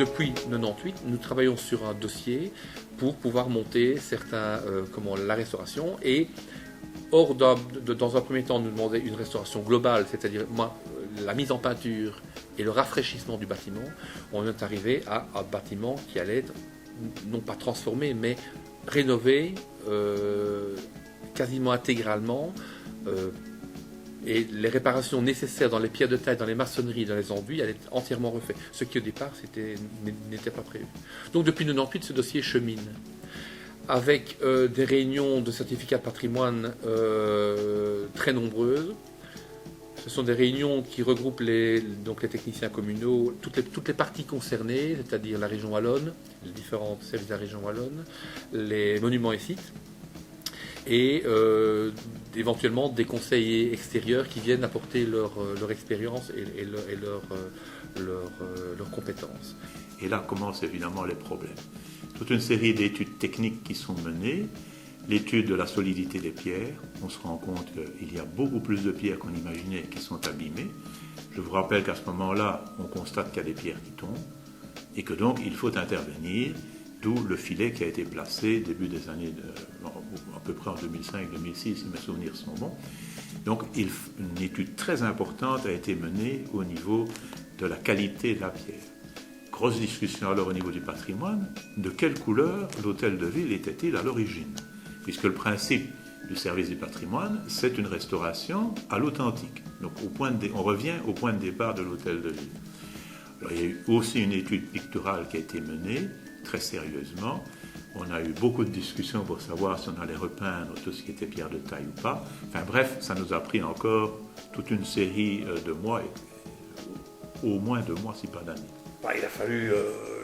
depuis 98, nous travaillons sur un dossier pour pouvoir monter la restauration. Et dans un premier temps, nous demandait une restauration globale, c'est-à-dire la mise en peinture et le rafraîchissement du bâtiment. On est arrivé à un bâtiment qui allait être non pas transformé, mais rénové quasiment intégralement. Et les réparations nécessaires dans les pierres de taille, dans les maçonneries, dans les enduits, allaient être entièrement refaites. Ce qui au départ n'était pas prévu. Donc depuis 98, ce dossier chemine. Avec des réunions de certificats de patrimoine très nombreuses. Ce sont des réunions qui regroupent les techniciens communaux, toutes les parties concernées, c'est-à-dire la région wallonne, les différents services de la région wallonne, les monuments et sites, et éventuellement des conseillers extérieurs qui viennent apporter leur expérience et leurs compétences. Et là commencent évidemment les problèmes. Toute une série d'études techniques qui sont menées. L'étude de la solidité des pierres, on se rend compte qu'il y a beaucoup plus de pierres qu'on imaginait qui sont abîmées. Je vous rappelle qu'à ce moment-là, on constate qu'il y a des pierres qui tombent et que donc il faut intervenir, d'où le filet qui a été placé début des années, à peu près en 2005-2006, si mes souvenirs sont bons. Donc une étude très importante a été menée au niveau de la qualité de la pierre. Grosse discussion alors au niveau du patrimoine, de quelle couleur l'hôtel de ville était-il à l'origine ? Puisque le principe du service du patrimoine, c'est une restauration à l'authentique. Donc on revient au point de départ de l'hôtel de ville. Alors, il y a eu aussi une étude picturale qui a été menée, très sérieusement. On a eu beaucoup de discussions pour savoir si on allait repeindre tout ce qui était pierre de taille ou pas. Enfin bref, ça nous a pris encore toute une série de mois, au moins 2 mois, si pas d'années. Il a fallu,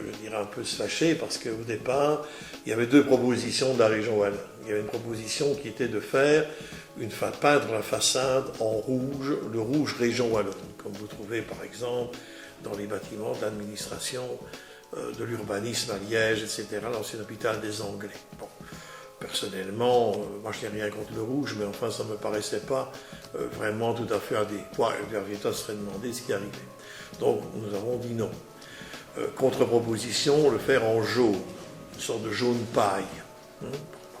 je dirais, un peu se fâcher parce qu'au départ, il y avait 2 propositions de la région wallonne. Il y avait une proposition qui était de peindre la façade en rouge, le rouge région wallonne, comme vous trouvez par exemple dans les bâtiments de l'administration de l'urbanisme à Liège, etc., l'ancien hôpital des Anglais. Bon. Personnellement, moi je n'ai rien contre le rouge, mais enfin ça ne me paraissait pas vraiment tout à fait adéquat. Et le résultat serait demandé ce qui arrivait. Donc nous avons dit non. Contre-proposition, le faire en jaune, une sorte de jaune paille.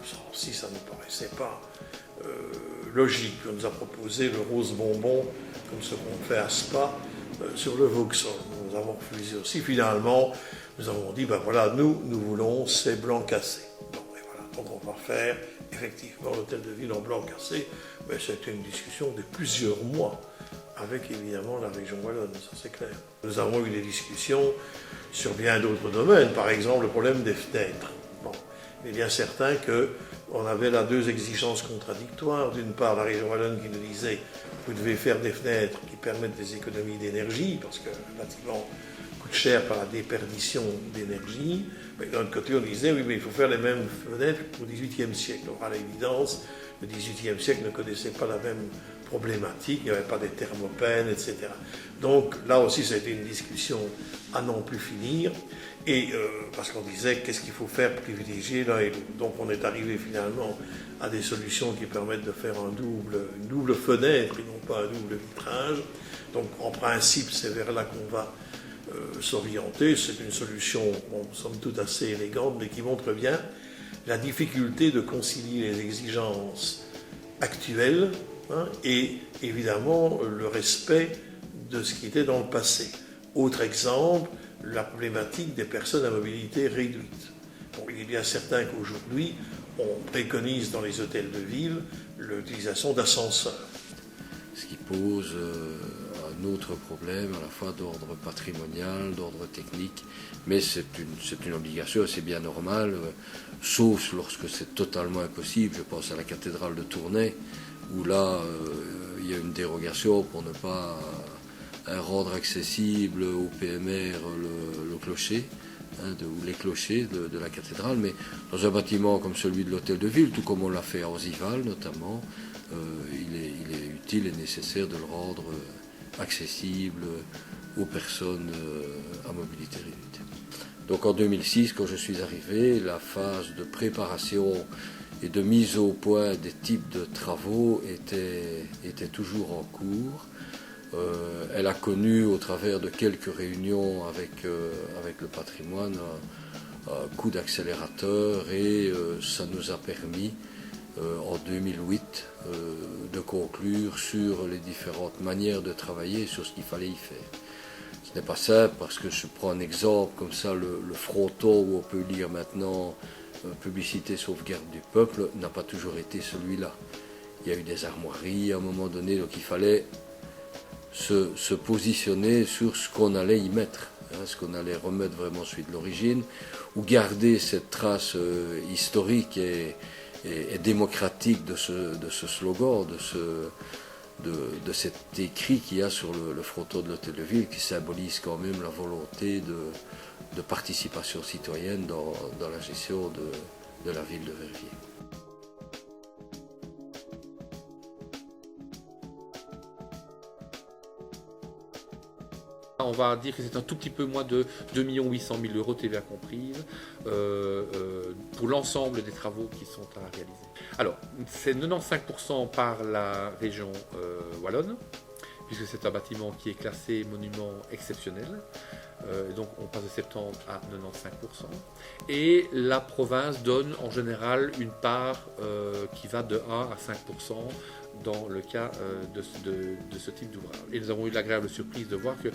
Ça aussi, ça ne nous paraissait pas logique. On nous a proposé le rose bonbon, comme ce qu'on fait à Spa, sur le Vauxhall. Nous avons refusé aussi. Finalement, nous avons dit, nous voulons ces blancs cassés. Bon, et voilà, donc on va faire effectivement l'hôtel de ville en blanc cassé. Mais c'était une discussion de plusieurs mois, avec évidemment la région wallonne, ça c'est clair. Nous avons eu des discussions sur bien d'autres domaines, par exemple le problème des fenêtres. Bon, il est bien certain qu'on avait là 2 exigences contradictoires. D'une part, la région wallonne qui nous disait vous devez faire des fenêtres qui permettent des économies d'énergie, parce que le bâtiment coûte cher par la déperdition d'énergie. Mais d'un autre côté, on disait oui, mais il faut faire les mêmes fenêtres qu'au XVIIIe siècle. Alors, à l'évidence, le XVIIIe siècle ne connaissait pas la même problématique, il n'y avait pas des thermopènes, etc. Donc là aussi, ça a été une discussion à non plus finir, et parce qu'on disait qu'est-ce qu'il faut faire privilégier l'un et l'autre. Donc on est arrivé finalement à des solutions qui permettent de faire une double fenêtre et non pas un double vitrage. Donc en principe, c'est vers là qu'on va s'orienter. C'est une solution, somme toute assez élégante, mais qui montre bien la difficulté de concilier les exigences actuelles et évidemment le respect de ce qui était dans le passé. Autre exemple, la problématique des personnes à mobilité réduite. Bon, il est bien certain qu'aujourd'hui, on préconise dans les hôtels de ville l'utilisation d'ascenseurs. Ce qui pose un autre problème, à la fois d'ordre patrimonial, d'ordre technique, mais c'est une obligation, c'est bien normal, sauf lorsque c'est totalement impossible. Je pense à la cathédrale de Tournai, où là, il y a une dérogation pour ne pas rendre accessible au PMR le clocher, ou les clochers de la cathédrale, mais dans un bâtiment comme celui de l'hôtel de ville, tout comme on l'a fait à Orzival notamment, il est utile et nécessaire de le rendre accessible aux personnes à mobilité réduite. Donc en 2006, quand je suis arrivé, la phase de préparation et de mise au point des types de travaux était toujours en cours. Elle a connu au travers de quelques réunions avec le patrimoine un coup d'accélérateur et ça nous a permis en 2008 de conclure sur les différentes manières de travailler, sur ce qu'il fallait y faire. Ce n'est pas simple parce que je prends un exemple comme ça, le fronton où on peut lire maintenant publicité sauvegarde du peuple n'a pas toujours été celui-là. Il y a eu des armoiries à un moment donné, donc il fallait se positionner sur ce qu'on allait y mettre, ce qu'on allait remettre vraiment suite de l'origine, ou garder cette trace historique et démocratique de ce slogan, de cet écrit qu'il y a sur le fronton de l'hôtel de ville, qui symbolise quand même la volonté de participation citoyenne dans la gestion de la ville de Verviers. On va dire que c'est un tout petit peu moins de 2 800 000 euros TVA comprise pour l'ensemble des travaux qui sont à réaliser. Alors, c'est 95% par la région wallonne, puisque c'est un bâtiment qui est classé monument exceptionnel. Donc on passe de 70 à 95%. Et la province donne en général une part qui va de 1 à 5% dans le cas de ce type d'ouvrage. Et nous avons eu l'agréable surprise de voir que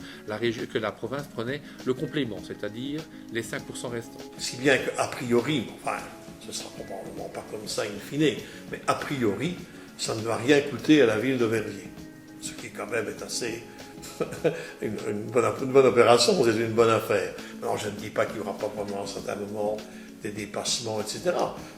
la province prenait le complément, c'est-à-dire les 5% restants. Si bien qu'a priori, enfin, ce ne sera probablement pas comme ça in fine, mais a priori, ça ne va rien coûter à la ville de Verviers. Ce qui quand même est assez une bonne opération, c'est une bonne affaire. Alors je ne dis pas qu'il n'y aura pas pendant un certain moment des dépassements, etc.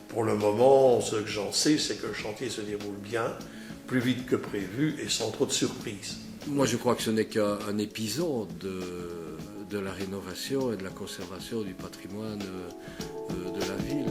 Pour le moment, ce que j'en sais, c'est que le chantier se déroule bien, plus vite que prévu et sans trop de surprises. Moi, je crois que ce n'est qu'un épisode de la rénovation et de la conservation du patrimoine de la ville.